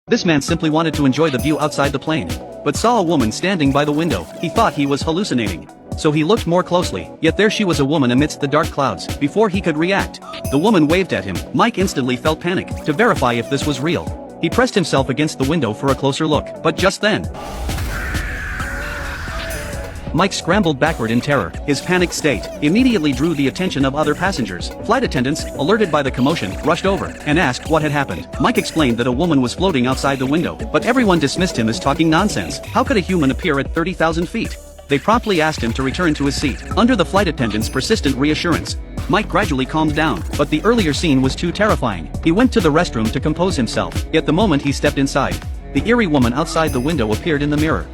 This man simply wanted to enjoy the view outside the plane, but saw a woman standing by the window. He thought he was hallucinating. So he looked more closely, yet there she was, a woman amidst the dark clouds. Before he could react, the woman waved at him. Mike instantly felt panic. To verify if this was real, he pressed himself against the window for a closer look, but just then, Mike scrambled backward in terror. His panicked state immediately drew the attention of other passengers. Flight attendants, alerted by the commotion, rushed over and asked what had happened. Mike explained that a woman was floating outside the window, but everyone dismissed him as talking nonsense. How could a human appear at 30,000 feet? They promptly asked him to return to his seat. Under the flight attendant's persistent reassurance, Mike gradually calmed down, but the earlier scene was too terrifying. He went to the restroom to compose himself, yet the moment he stepped inside, the eerie woman outside the window appeared in the mirror.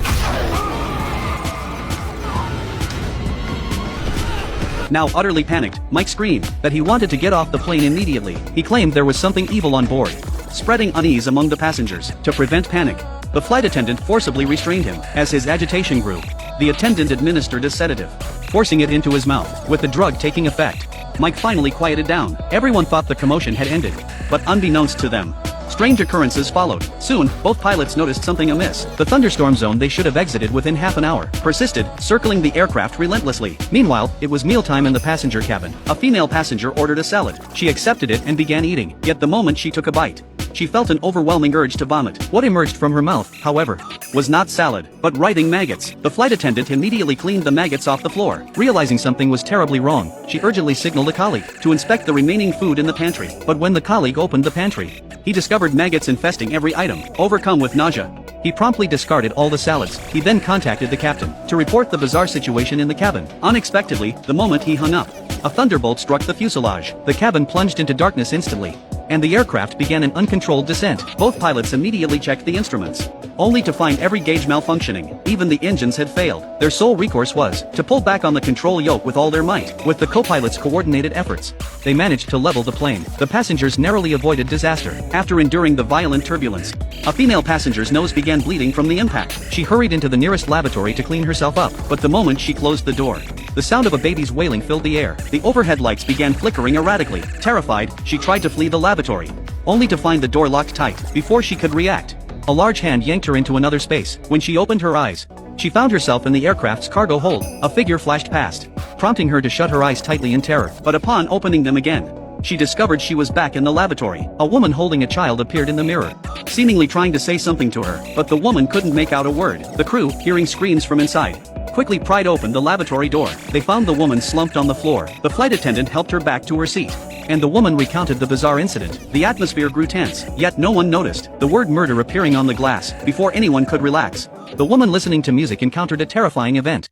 Now utterly panicked, Mike screamed that he wanted to get off the plane immediately. He claimed there was something evil on board, spreading unease among the passengers. To prevent panic, the flight attendant forcibly restrained him. As his agitation grew, the attendant administered a sedative, forcing it into his mouth. With the drug taking effect, Mike finally quieted down. Everyone thought the commotion had ended, but unbeknownst to them, strange occurrences followed. Soon, both pilots noticed something amiss. The thunderstorm zone they should have exited within half an hour persisted, circling the aircraft relentlessly. Meanwhile, it was mealtime in the passenger cabin. A female passenger ordered a salad. She accepted it and began eating. Yet the moment she took a bite, she felt an overwhelming urge to vomit. What emerged from her mouth, however, was not salad, but writhing maggots. The flight attendant immediately cleaned the maggots off the floor. Realizing something was terribly wrong, she urgently signaled a colleague to inspect the remaining food in the pantry. But when the colleague opened the pantry, he discovered maggots infesting every item. Overcome with nausea, he promptly discarded all the salads. He then contacted the captain to report the bizarre situation in the cabin. Unexpectedly, the moment he hung up, a thunderbolt struck the fuselage. The cabin plunged into darkness instantly, and the aircraft began an uncontrolled descent. Both pilots immediately checked the instruments, only to find every gauge malfunctioning. Even the engines had failed. Their sole recourse was to pull back on the control yoke with all their might. With the co-pilots' coordinated efforts, they managed to level the plane. The passengers narrowly avoided disaster. After enduring the violent turbulence, a female passenger's nose began bleeding from the impact. She hurried into the nearest lavatory to clean herself up, but the moment she closed the door, the sound of a baby's wailing filled the air. The overhead lights began flickering erratically. Terrified, she tried to flee the lavatory, only to find the door locked tight. Before she could react, a large hand yanked her into another space. When she opened her eyes, she found herself in the aircraft's cargo hold. A figure flashed past, prompting her to shut her eyes tightly in terror. But upon opening them again, she discovered she was back in the lavatory. A woman holding a child appeared in the mirror, seemingly trying to say something to her, but the woman couldn't make out a word. The crew, hearing screams from inside, quickly pried open the lavatory door. They found the woman slumped on the floor. The flight attendant helped her back to her seat, and the woman recounted the bizarre incident. The atmosphere grew tense, yet no one noticed the word murder appearing on the glass. Before anyone could relax, the woman listening to music encountered a terrifying event.